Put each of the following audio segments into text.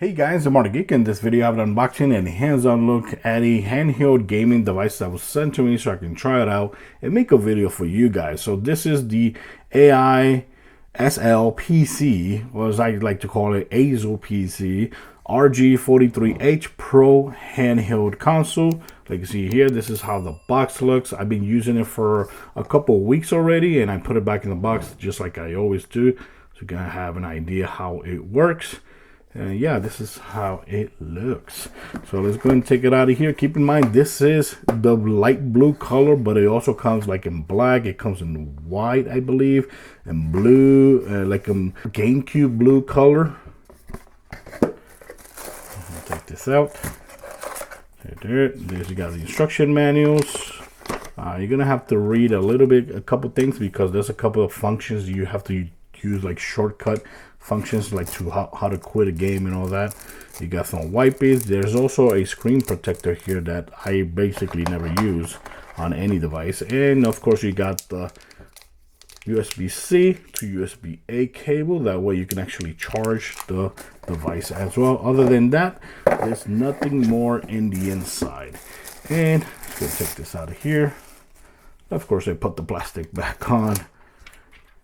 Hey guys, I'm Geek. In this video I have an unboxing and hands-on look at a handheld gaming device that was sent to me so I can try it out and make a video for you guys. So this is the AISLPC, or as I like to call it, AISLPC RG43H Pro handheld console. Like you see here, this is how the box looks. I've been using it for a couple of weeks already, and I put it back in the box just like I always do, so you're gonna have an idea how it works. And yeah, this is how it looks. So let's go and take it out of here. Keep in mind, this is the light blue color, but it also comes like in black. It comes in white, I believe, and blue, like a GameCube blue color. Take this out. There's you got the instruction manuals. You're gonna have to read a couple things, because there's a couple of functions you have to use, like shortcut functions, like to how to quit a game and all that. You got some wipes. There's also a screen protector here that I basically never use on any device, and of course you got the USB-C to USB-A cable. That way you can actually charge the device as well. Other than that, there's nothing more in the inside. And let's go take this out of here. Of course, I put the plastic back on,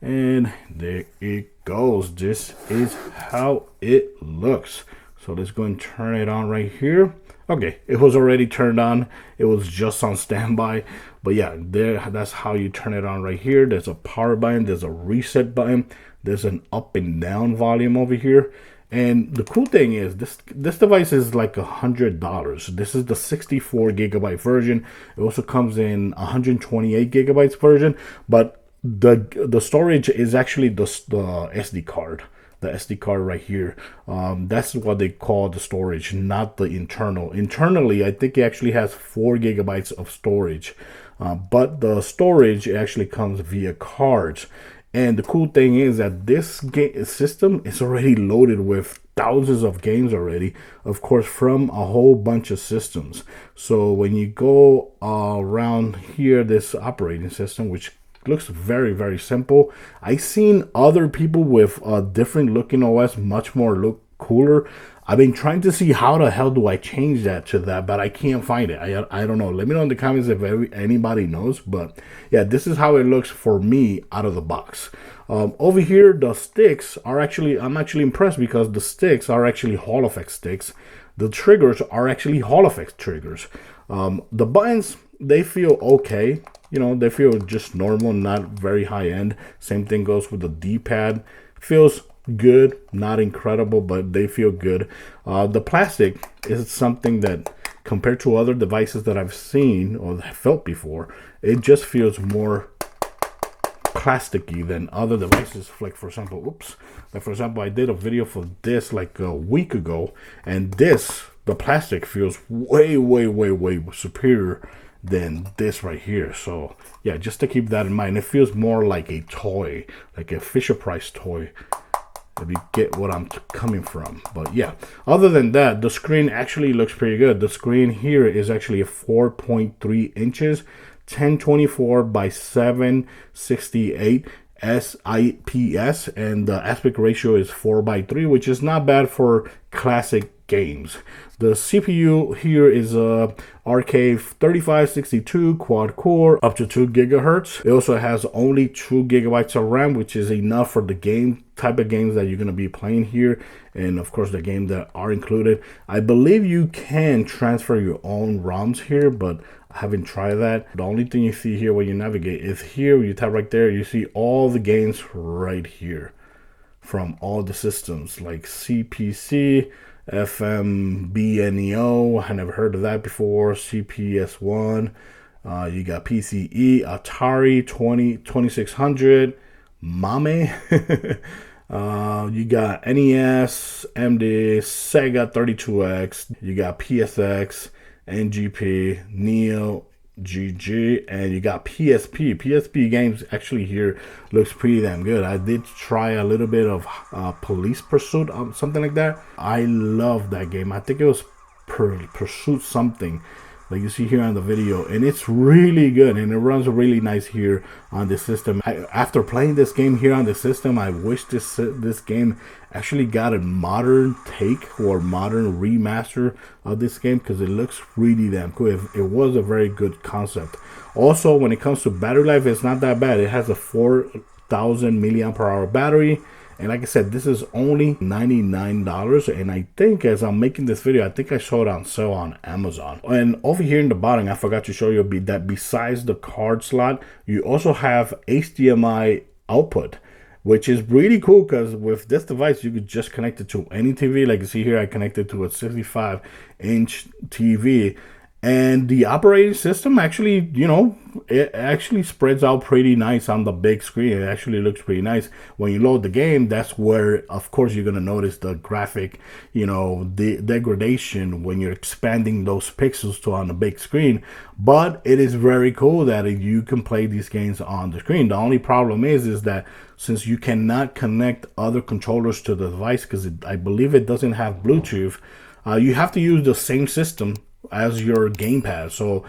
and there it goes. This is how it looks. So let's go and turn it on right here. Okay, it was already turned on. It was just on standby. But yeah, that's how you turn it on right here. There's a power button, there's a reset button, there's an up and down volume over here. And the cool thing is this device is like $100. This is the 64 gigabyte version. It also comes in 128 gigabytes version, but the storage is actually the SD card. The SD card right here, that's what they call the storage, not the internal. Internally, I think it actually has 4 gigabytes of storage, but the storage actually comes via cards. And the cool thing is that this system is already loaded with thousands of games already, of course, from a whole bunch of systems. So when you go around here, this operating system, which looks very, very simple. I've seen other people with a different looking OS, much more cooler. I've been trying to see how the hell do I change that to that, but I can't find it. I don't know. Let me know in the comments if anybody knows. But yeah, this is how it looks for me out of the box. Over here, the sticks are actually, I'm actually impressed, because the sticks are actually Hall effect sticks. The triggers are actually Hall effect triggers. The buttons, they feel okay. You know, they feel just normal, not very high end. Same thing goes with the D-pad. Feels good, not incredible, but they feel good. The plastic is something that, compared to other devices that I've seen or felt before, it just feels more plasticky than other devices. Like for example, I did a video for this like a week ago, and the plastic feels way superior than this right here. So yeah, just to keep that in mind. It feels more like a toy, like a Fisher-Price toy, if you get what I'm coming from. But yeah, other than that, the screen actually looks pretty good. The screen here is actually a 4.3 inches, 1024 by 768 IPS, and the aspect ratio is 4:3, which is not bad for classic games. The CPU here is a RK3562 quad core, up to 2 gigahertz. It also has only 2 gigabytes of RAM, which is enough for the type of games that you're going to be playing here, and of course the games that are included. I believe you can transfer your own ROMs here, but I haven't tried that. The only thing you see here when you navigate is here, when you tap right there, you see all the games right here from all the systems, like CPC, FMBNEO, I never heard of that before, CPS1, you got PCE, Atari 2600, MAME, you got NES, MD, Sega 32X, you got PSX, NGP, Neo, GG, and you got PSP games. Actually here looks pretty damn good. I did try a little bit of Police Pursuit, something like that. I love that game. I think it was Pursuit something. like you see here on the video, and it's really good and it runs really nice here on the system. After playing this game here on the system, I wish this game actually got a modern take or modern remaster of this game, because it looks really damn cool. It was a very good concept. Also, when it comes to battery life, it's not that bad. It has a 4,000 milliamp hour battery. And like I said, this is only $99. And I think as I'm making this video, I think I saw it on sale on Amazon. And over here in the bottom, I forgot to show you that besides the card slot, you also have HDMI output, which is really cool, because with this device, you could just connect it to any TV. Like you see here, I connected to a 65-inch TV. And the operating system actually, you know, it actually spreads out pretty nice on the big screen. It actually looks pretty nice. When you load the game, that's where, of course, you're going to notice the graphic, you know, the degradation when you're expanding those pixels to on the big screen. But it is very cool that you can play these games on the screen. The only problem is that since you cannot connect other controllers to the device, because I believe it doesn't have Bluetooth, you have to use the same system as your gamepad. So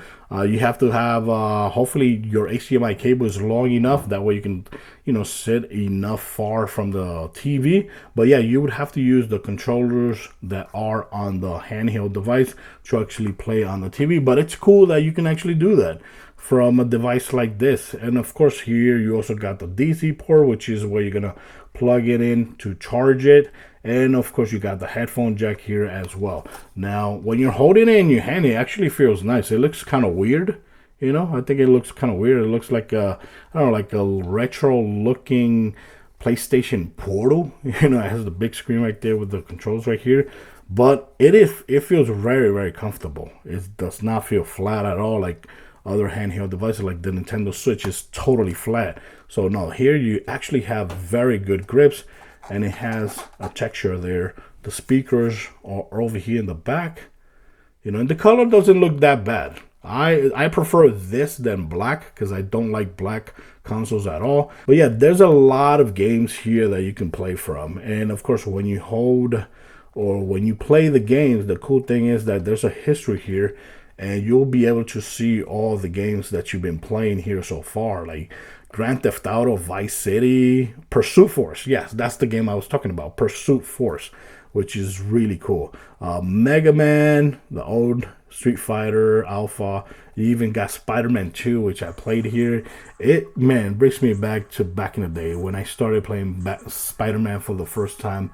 you have to have hopefully your HDMI cable is long enough, that way you can, you know, sit enough far from the TV. But yeah, you would have to use the controllers that are on the handheld device to actually play on the TV. But it's cool that you can actually do that from a device like this. And of course, here you also got the DC port, which is where you're gonna plug it in to charge it. And of course, you got the headphone jack here as well. Now, when you're holding it in your hand, it actually feels nice. It looks kind of weird, you know. I think it looks kind of weird. It looks like a, I don't know, like a retro-looking PlayStation Portal. You know, it has the big screen right there with the controls right here. But it feels very, very comfortable. It does not feel flat at all like other handheld devices, like the Nintendo Switch is totally flat. So no, here you actually have very good grips. And it has a texture there. The speakers are over here in the back, you know, and the color doesn't look that bad. I prefer this than black, because I don't like black consoles at all. But yeah, there's a lot of games here that you can play from. And of course, when you hold or when you play the games, the cool thing is that there's a history here, and you'll be able to see all the games that you've been playing here so far, like Grand Theft Auto, Vice City, Pursuit Force. Yes, that's the game I was talking about, Pursuit Force, which is really cool. Mega Man, the old Street Fighter, Alpha. You even got Spider-Man 2, which I played here. It, man, brings me back to back in the day when I started playing Spider-Man for the first time.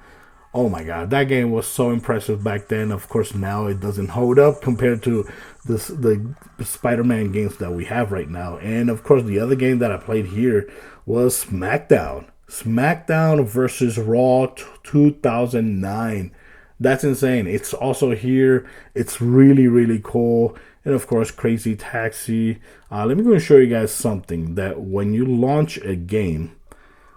Oh my god, that game was so impressive back then. Of course, now it doesn't hold up compared to the Spider-Man games that we have right now. And of course, the other game that I played here was SmackDown. SmackDown versus Raw 2009. That's insane. It's also here. It's really, really cool. And of course, Crazy Taxi. Let me go and show you guys something that when you launch a game,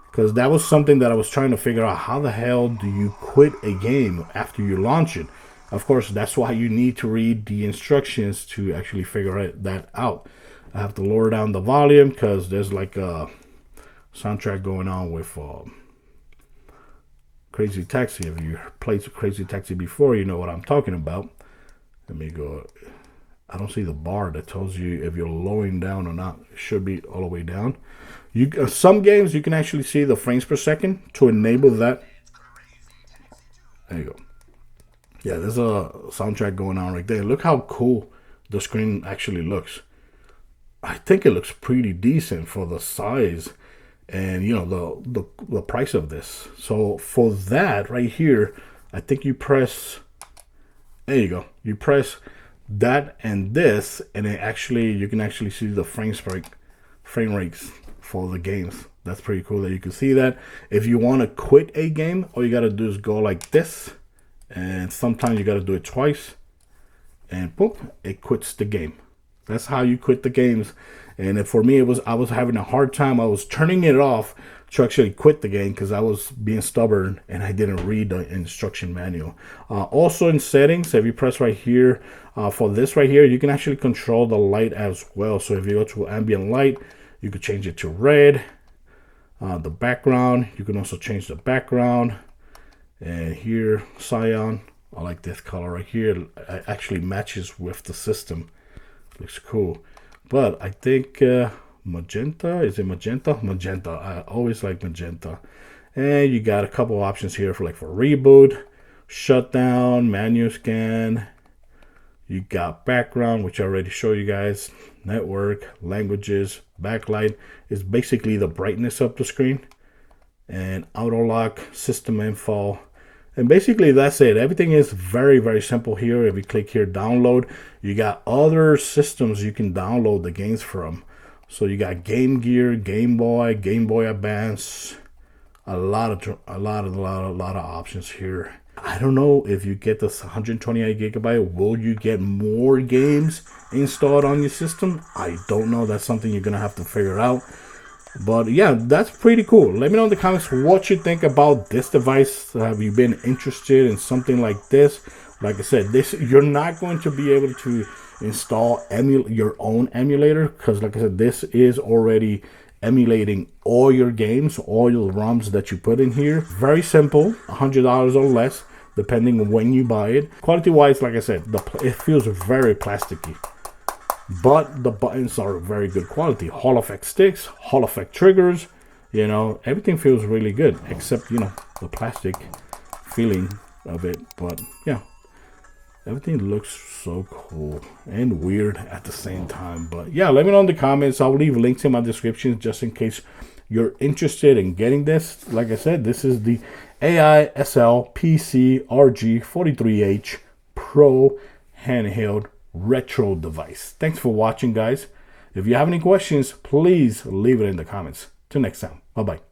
because that was something that I was trying to figure out. How the hell do you quit a game after you launch it? Of course, that's why you need to read the instructions to actually figure that out. I have to lower down the volume because there's like a soundtrack going on with Crazy Taxi. If you played Crazy Taxi before, you know what I'm talking about. Let me go. I don't see the bar that tells you if you're lowering down or not. It should be all the way down. Some games you can actually see the frames per second to enable that. There you go. Yeah, there's a soundtrack going on right there. Look how cool the screen actually looks. I think it looks pretty decent for the size and, you know, the price of this. So for that right here, I think you press, there you go. You press that and this, and it actually, you can actually see the frame rates for the games. That's pretty cool that you can see that. If you want to quit a game, all you got to do is go like this, and sometimes you got to do it twice, and boom, it quits the game. That's how you quit the games. And for me, I was having a hard time. I was turning it off to actually quit the game because I was being stubborn and I didn't read the instruction manual. Also in settings, if you press right here, for this right here, you can actually control the light as well. So if you go to ambient light, you could change it to red. The background, you can also change the background. And here, cyan, I like this color right here. It actually matches with the system. Looks cool. But I think magenta, is it magenta? Magenta. I always like magenta. And you got a couple options here for reboot, shutdown, manual scan. You got background, which I already showed you guys, network, languages, backlight is basically the brightness of the screen, and auto lock, system info. And basically that's it. Everything is very, very simple here. If you click here, download, you got other systems you can download the games from. So you got Game Gear, Game Boy Advance, a lot of options here. I don't know if you get this 128 gigabyte, will you get more games installed on your system? I don't know. That's something you're gonna have to figure out. But yeah, that's pretty cool. Let me know in the comments what you think about this device. Have you been interested in something like this? Like I said, this, you're not going to be able to install your own emulator, because like I said, this is already emulating all your games, all your ROMs that you put in here. Very simple, $100 or less, depending on when you buy it. Quality wise, like I said, it feels very plasticky, but the buttons are very good quality. Hall effect sticks, Hall effect triggers, you know, everything feels really good, except, you know, the plastic feeling of it. But yeah, everything looks so cool and weird at the same time. But yeah, let me know in the comments. I'll leave links in my description just in case you're interested in getting this. Like I said, this is the AISLPC RG43H Pro handheld retro device. Thanks for watching, guys. If you have any questions, please leave it in the comments. Till next time, bye bye.